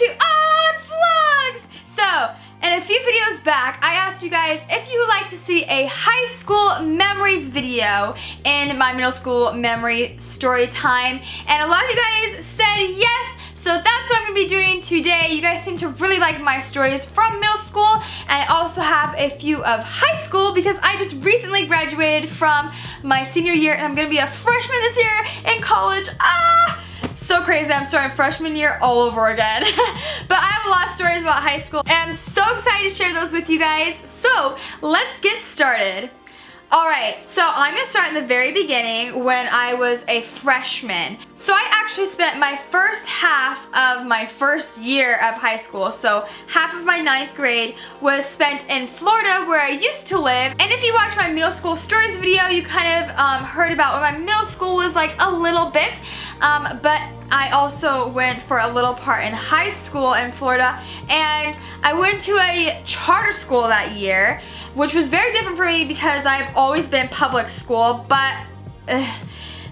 to Odd Vlogs! So, in a few videos back, I asked you guys if you would like to see a high school memories video in my middle school memory story time, and a lot of you guys said yes, so that's what I'm going to be doing today. You guys seem to really like my stories from middle school, and I also have a few of high school because I just recently graduated from my senior year, and I'm going to be a freshman this year in college. So crazy, I'm starting freshman year all over again. But I have a lot of stories about high school, and I'm so excited to share those with you guys. So let's get started. Alright, so I'm going to start in the very beginning when I was a freshman. So I actually spent my first half of my first year of high school, so half of my 9th grade was spent in Florida where I used to live. And if you watch my middle school stories video, you kind of heard about what my middle school was like a little bit. But I also went for a little part in high school in Florida, and I went to a charter school that year, which was very different for me because I've always been public school, but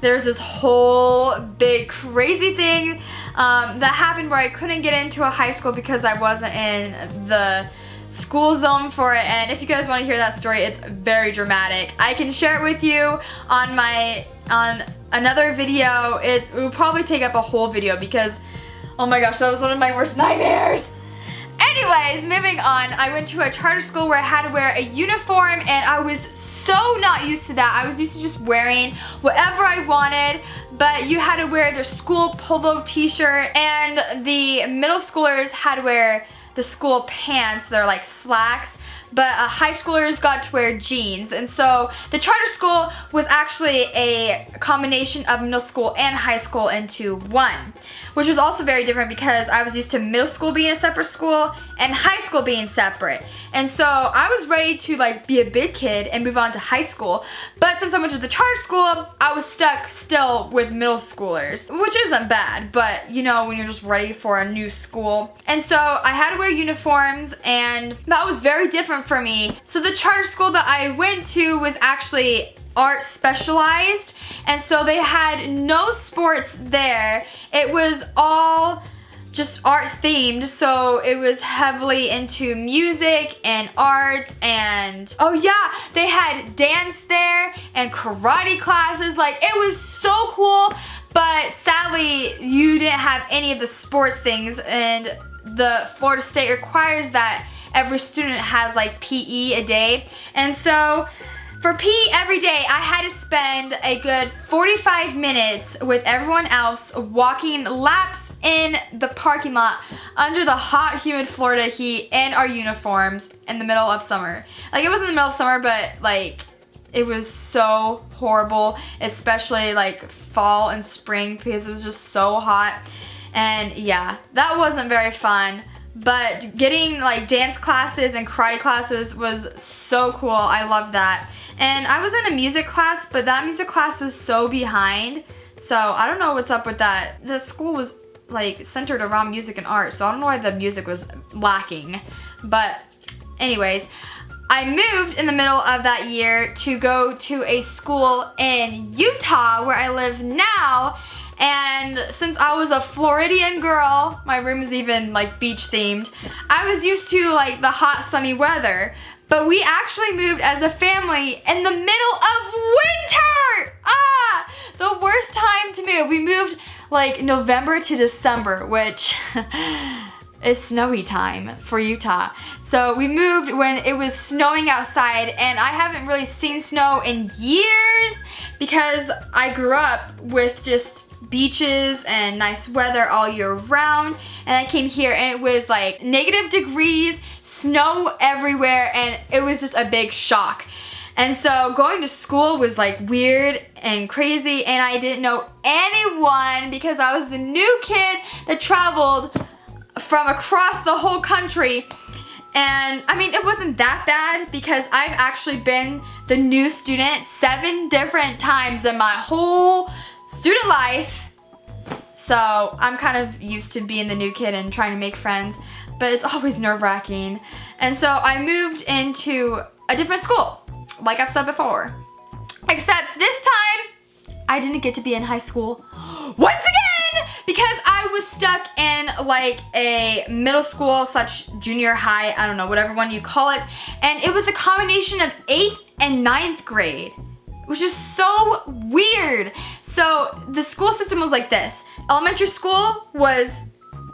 there's this whole big crazy thing that happened where I couldn't get into a high school because I wasn't in the school zone for it. And if you guys want to hear that story, it's very dramatic. I can share it with you on another video. It will probably take up a whole video because, oh my gosh, that was one of my worst nightmares. Anyways, moving on, I went to a charter school where I had to wear a uniform, and I was so not used to that. I was used to just wearing whatever I wanted, but you had to wear their school polo t-shirt, and the middle schoolers had to wear the school pants. They're like slacks, but high schoolers got to wear jeans. And so the charter school was actually a combination of middle school and high school into one, which was also very different because I was used to middle school being a separate school and high school being separate. And so I was ready to like be a big kid and move on to high school, but since I went to the charter school, I was stuck still with middle schoolers, which isn't bad, but you know, when you're just ready for a new school. And so I had to wear uniforms, and that was very different for me. So the charter school that I went to was actually art specialized, and so they had no sports there. It was all just art themed, so it was heavily into music and art, and oh yeah, they had dance there and karate classes. Like, it was so cool, but sadly you didn't have any of the sports things, and the Florida State requires that every student has like PE a day. And so for PE every day, I had to spend a good 45 minutes with everyone else walking laps in the parking lot under the hot, humid Florida heat in our uniforms in the middle of summer. Like, it wasn't the middle of summer, but like, it was so horrible, especially like fall and spring because it was just so hot. And yeah, that wasn't very fun. But getting like dance classes and karate classes was so cool. I loved that. And I was in a music class, but that music class was so behind. So I don't know what's up with that. The school was like centered around music and art, so I don't know why the music was lacking. But anyways, I moved in the middle of that year to go to a school in Utah where I live now. And since I was a Floridian girl, my room is even like beach themed, I was used to like the hot sunny weather. But we actually moved as a family in the middle of winter! The worst time to move. We moved like November to December, which is snowy time for Utah. So we moved when it was snowing outside, and I haven't really seen snow in years because I grew up with just beaches and nice weather all year round, and I came here and it was like negative degrees, snow everywhere, and it was just a big shock. And so going to school was like weird and crazy, and I didn't know anyone because I was the new kid that traveled from across the whole country. And I mean, it wasn't that bad because I've actually been the new student 7 different times in my whole student life. So I'm kind of used to being the new kid and trying to make friends, but it's always nerve-wracking. And so I moved into a different school, like I've said before. Except this time, I didn't get to be in high school once again because I was stuck in like a middle school / junior high, I don't know, whatever one you call it, and it was a combination of 8th and 9th grade, which is so weird. So the school system was like this. Elementary school was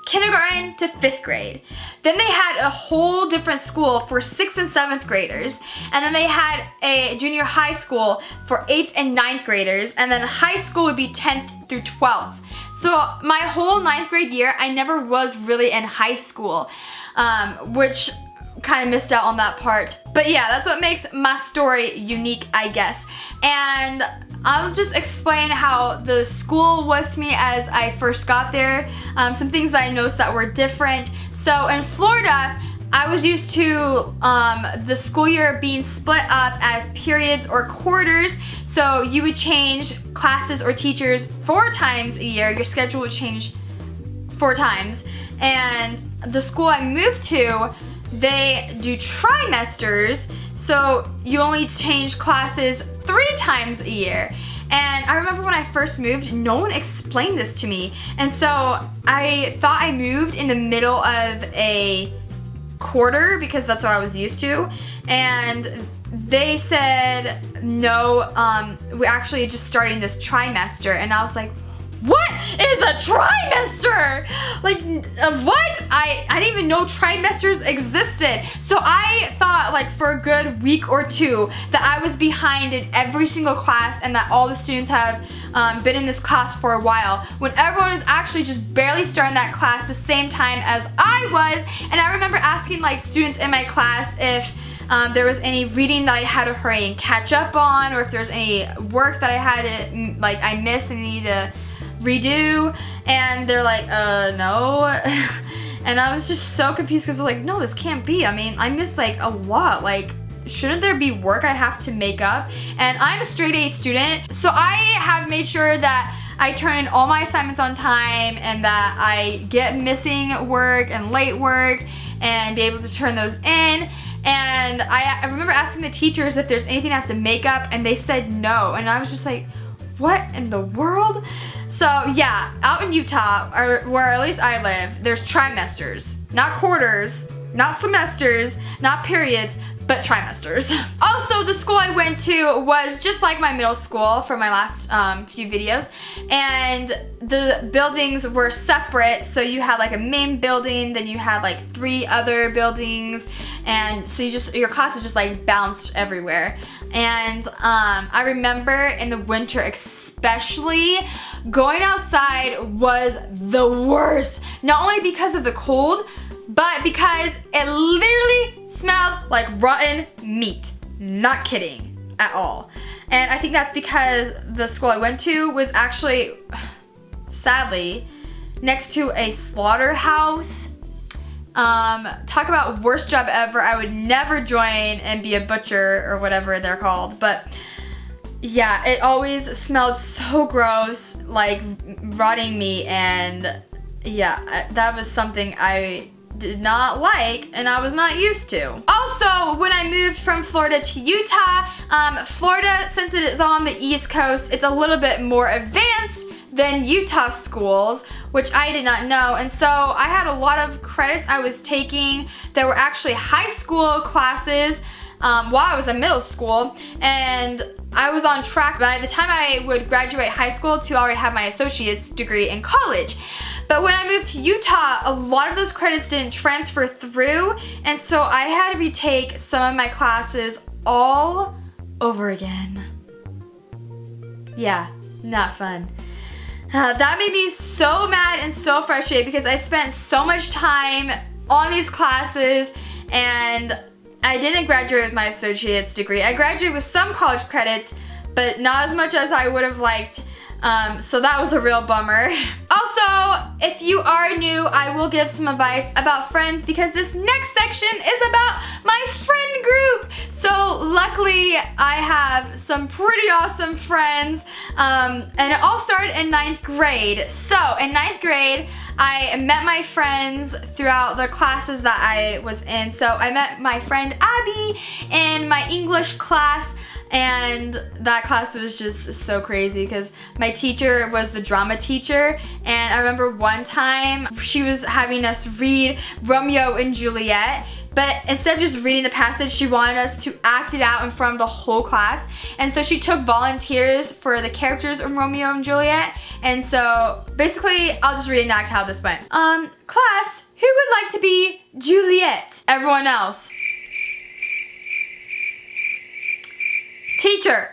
kindergarten to 5th grade. Then they had a whole different school for 6th and 7th graders. And then they had a junior high school for 8th and 9th graders. And then high school would be 10th through 12th. So my whole 9th grade year, I never was really in high school, which kind of missed out on that part. But yeah, that's what makes my story unique, I guess. And I'll just explain how the school was to me as I first got there. Some things that I noticed that were different. So in Florida, I was used to the school year being split up as periods or quarters. So you would change classes or teachers 4 times a year. Your schedule would change 4 times. And the school I moved to, they do trimesters, so you only change classes 3 times a year. And I remember when I first moved, no one explained this to me. And so I thought I moved in the middle of a quarter because that's what I was used to. And they said, no, we're actually just starting this trimester. And I was like, what is a trimester? Like, what? I didn't even know trimesters existed. So I thought like for a good week or 2 that I was behind in every single class and that all the students have been in this class for a while, when everyone was actually just barely starting that class the same time as I was. And I remember asking like students in my class if there was any reading that I had to hurry and catch up on, or if there's any work that I had to, like I missed and need to redo, and they're like, no. And I was just so confused because I was like, no, this can't be. I mean, I missed like a lot. Like, shouldn't there be work I have to make up? And I'm a straight A student, so I have made sure that I turn in all my assignments on time and that I get missing work and late work and be able to turn those in. And I remember asking the teachers if there's anything I have to make up, and they said no. And I was just like, what in the world? So yeah, out in Utah, or where at least I live, there's trimesters, not quarters, not semesters, not periods, but trimesters. Also, the school I went to was just like my middle school from my last few videos, and the buildings were separate. So you had like a main building, then you had like 3 other buildings, and so your classes just like bounced everywhere. And I remember in the winter especially, going outside was the worst. Not only because of the cold, but because it literally smelled like rotten meat. Not kidding at all. And I think that's because the school I went to was actually, sadly, next to a slaughterhouse. Talk about worst job ever. I would never join and be a butcher or whatever they're called. But yeah, it always smelled so gross, like rotting meat, and yeah, that was something I did not like and I was not used to. Also, when I moved from Florida to Utah, Florida, since it is on the East Coast, it's a little bit more advanced than Utah schools, which I did not know. And so I had a lot of credits I was taking that were actually high school classes while I was in middle school, and I was on track by the time I would graduate high school to already have my associate's degree in college. But when I moved to Utah, a lot of those credits didn't transfer through, and so I had to retake some of my classes all over again. Yeah, not fun. That made me so mad and so frustrated because I spent so much time on these classes and I didn't graduate with my associate's degree. I graduated with some college credits, but not as much as I would have liked. So that was a real bummer. Also, if you are new, I will give some advice about friends because this next section is about my friend group. So luckily, I have some pretty awesome friends, and it all started in 9th grade. So in 9th grade, I met my friends throughout the classes that I was in. So I met my friend Abby in my English class. And that class was just so crazy because my teacher was the drama teacher, and I remember one time she was having us read Romeo and Juliet, but instead of just reading the passage, she wanted us to act it out in front of the whole class. And so she took volunteers for the characters in Romeo and Juliet. And so basically, I'll just reenact how this went. Class, who would like to be Juliet? Everyone else. Teacher.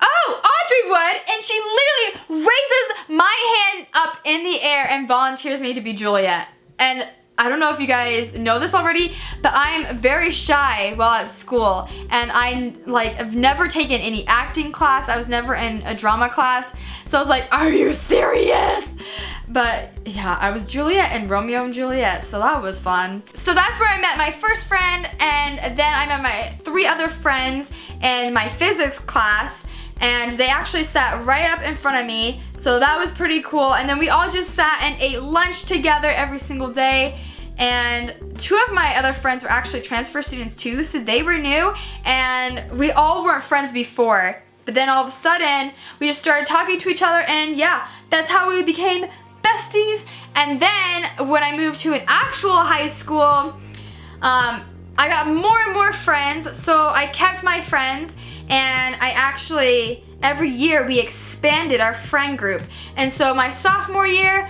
Oh, Audrey would, and she literally raises my hand up in the air and volunteers me to be Juliet. And I don't know if you guys know this already, but I'm very shy while at school, and I've never taken any acting class. I was never in a drama class, so I was like, are you serious? But yeah, I was Juliet in Romeo and Juliet, so that was fun. So that's where I met my first friend, and then I met my 3 other friends in my physics class, and they actually sat right up in front of me, so that was pretty cool. And then we all just sat and ate lunch together every single day. And 2 of my other friends were actually transfer students too, so they were new, and we all weren't friends before. But then all of a sudden, we just started talking to each other, and yeah, that's how we became besties. And then when I moved to an actual high school, I got more and more friends, so I kept my friends, and I actually, every year we expanded our friend group. And so my sophomore year,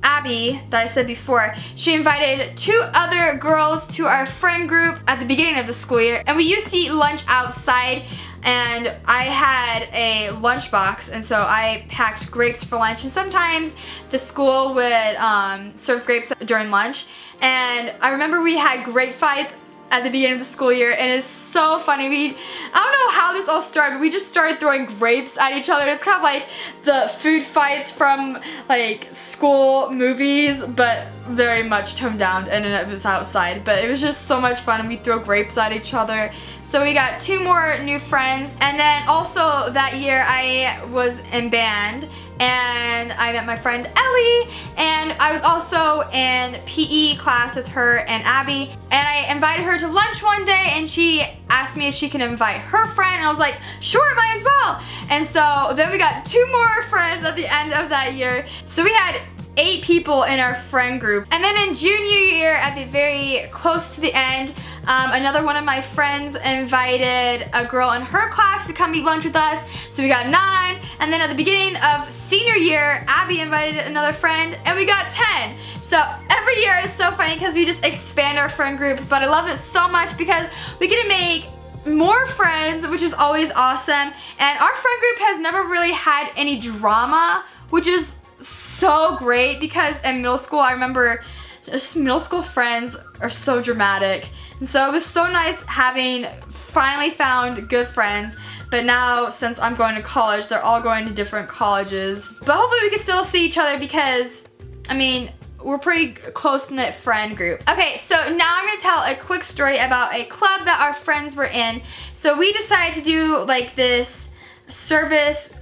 Abby, that I said before, she invited 2 other girls to our friend group at the beginning of the school year, and we used to eat lunch outside, and I had a lunch box, and so I packed grapes for lunch, and sometimes the school would serve grapes during lunch. And I remember we had grape fights at the beginning of the school year, and it's so funny. I don't know how this all started, but we just started throwing grapes at each other. It's kind of like the food fights from like school movies, but very much toned down, and it was outside. But it was just so much fun, and we throw grapes at each other. So we got 2 more new friends, and then also that year I was in band, and I met my friend Ellie, and I was also in PE class with her and Abby, and I invited her to lunch one day, and she asked me if she could invite her friend, and I was like, sure, might as well. And so then we got 2 more friends at the end of that year. So we had 8 people in our friend group. And then in junior year, at the very close to the end, another one of my friends invited a girl in her class to come eat lunch with us. So we got 9. And then at the beginning of senior year, Abby invited another friend, and we got 10. So every year it's so funny because we just expand our friend group, but I love it so much because we get to make more friends, which is always awesome. And our friend group has never really had any drama, which is so great because in middle school, I remember just middle school friends are so dramatic. And so it was so nice having finally found good friends. But now, since I'm going to college, they're all going to different colleges. But hopefully we can still see each other because, I mean, we're pretty close-knit friend group. Okay, so now I'm gonna tell a quick story about a club that our friends were in. So we decided to do like this service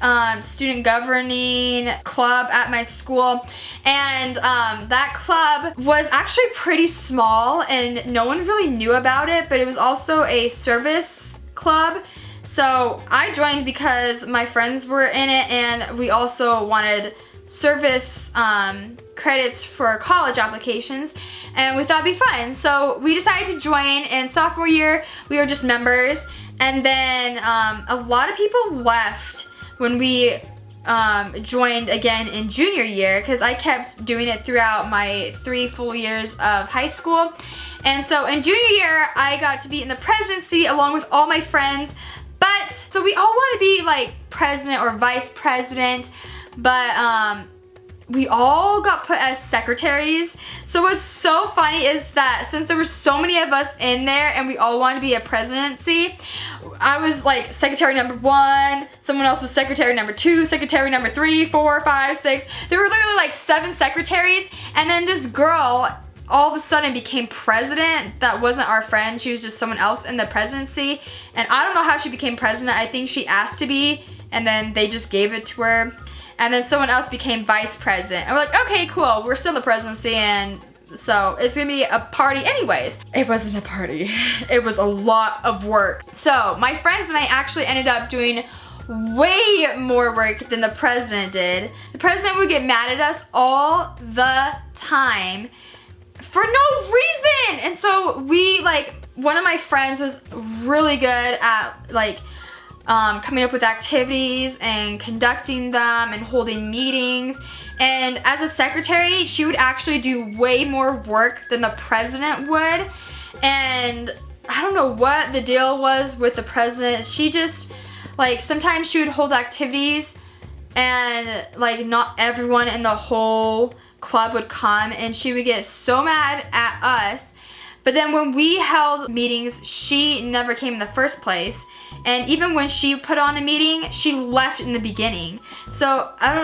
student governing club at my school, and that club was actually pretty small and no one really knew about it, but it was also a service club. So I joined because my friends were in it, and we also wanted service credits for college applications, and we thought it'd be fun. So we decided to join. In sophomore year, we were just members, and then a lot of people left when we joined again in junior year, because I kept doing it throughout my 3 full years of high school. And so in junior year, I got to be in the presidency along with all my friends. But so we all want to be like president or vice president, but we all got put as secretaries. So what's so funny is that since there were so many of us in there and we all wanted to be a presidency, I was like secretary number 1, someone else was secretary number 2, secretary number 3, 4, 5, 6. There were literally like 7 secretaries, and then this girl all of a sudden became president that wasn't our friend. She was just someone else in the presidency, and I don't know how she became president. I think she asked to be, and then they just gave it to her. And then someone else became vice president. I'm like, okay, cool, we're still the presidency, and So it's gonna be a party anyways. It wasn't a party. It was a lot of work. So my friends and I actually ended up doing way more work than the president did. The president would get mad at us all the time for no reason. And so we, like, one of my friends was really good at like coming up with activities and conducting them and holding meetings. And as a secretary, she would actually do way more work than the president would. And I don't know what the deal was with the president. She just, like, sometimes she would hold activities and like not everyone in the whole club would come, and she would get so mad at us. But then when we held meetings, she never came in the first place. And even when she put on a meeting, she left in the beginning. So I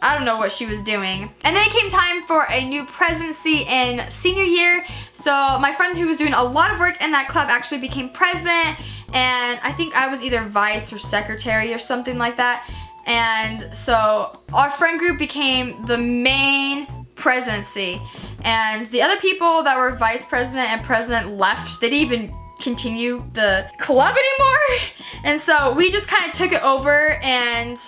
don't know what she was doing. And then it came time for a new presidency in senior year. So my friend who was doing a lot of work in that club actually became president. And I think I was either vice or secretary or something like that. And so our friend group became the main presidency. And the other people that were vice president and president left. They didn't even continue the club anymore. And so we just kind of took it over, and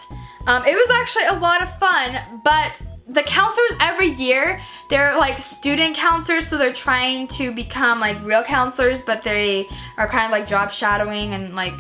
it was actually a lot of fun. But the counselors every year, they're like student counselors, so they're trying to become like real counselors, but they are kind of like job shadowing and like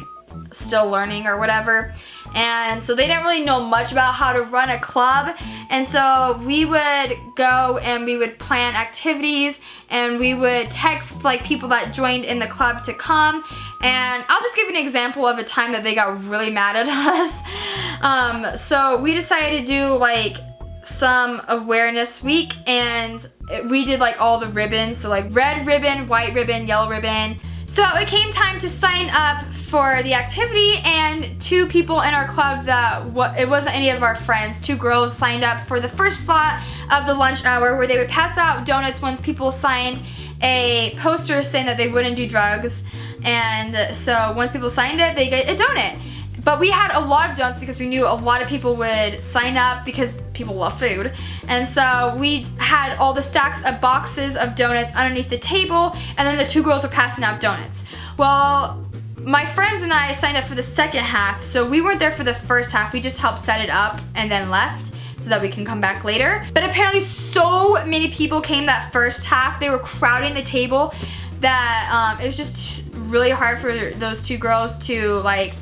still learning or whatever. And so they didn't really know much about how to run a club. And so we would go and we would plan activities, and we would text like people that joined in the club to come. And I'll just give you an example of a time that they got really mad at us. So we decided to do like some awareness week, and we did like all the ribbons. So like red ribbon, white ribbon, yellow ribbon. So it came time to sign up for the activity, and two people in our club that it wasn't any of our friends, two girls signed up for the first slot of the lunch hour, where they would pass out donuts once people signed a poster saying that they wouldn't do drugs. And so once people signed it, they get a donut. But we had a lot of donuts because we knew a lot of people would sign up because people love food. And so we had all the stacks of boxes of donuts underneath the table, and then the two girls were passing out donuts. Well, my friends and I signed up for the second half, so we weren't there for the first half. We just helped set it up and then left so that we can come back later. But apparently so many people came that first half. They were crowding the table that it was just really hard for those two girls to like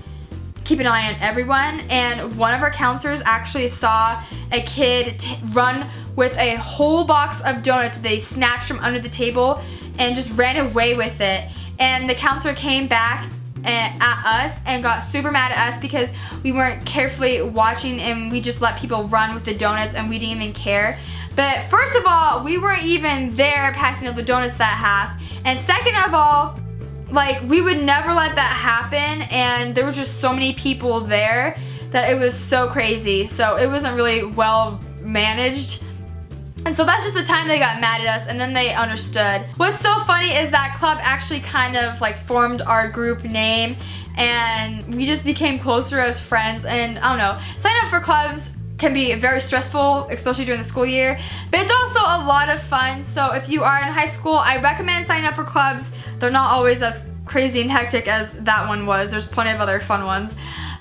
keep an eye on everyone. And one of our counselors actually saw a kid run with a whole box of donuts. They snatched from under the table and just ran away with it. And the counselor came back at us and got super mad at us because we weren't carefully watching, and we just let people run with the donuts and we didn't even care. But first of all, we weren't even there passing out the donuts that half. And second of all, like, we would never let that happen, and there were just so many people there that it was so crazy. So it wasn't really well managed. And so that's just the time they got mad at us, and then they understood. What's so funny is that club actually kind of like formed our group name, and we just became closer as friends. And I don't know, signing up for clubs can be very stressful, especially during the school year, but it's also a lot of fun. So if you are in high school, I recommend signing up for clubs. They're not always as crazy and hectic as that one was. There's plenty of other fun ones.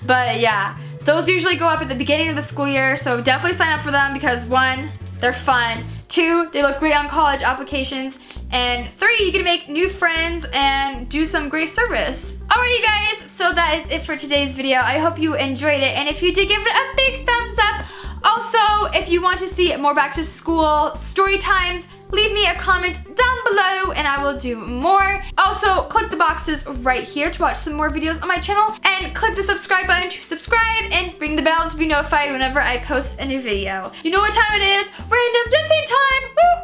But yeah, those usually go up at the beginning of the school year, so definitely sign up for them because 1, they're fun, 2, they look great on college applications, and 3, you get to make new friends and do some great service. Alright you guys, so that is it for today's video. I hope you enjoyed it, and if you did, give it a big thumbs up. Also, if you want to see more back to school story times, leave me a comment down below and I will do more. Also, click the boxes right here to watch some more videos on my channel, and click the subscribe button to subscribe and ring the bell to be notified whenever I post a new video. You know what time it is? Random dancing time! Woo!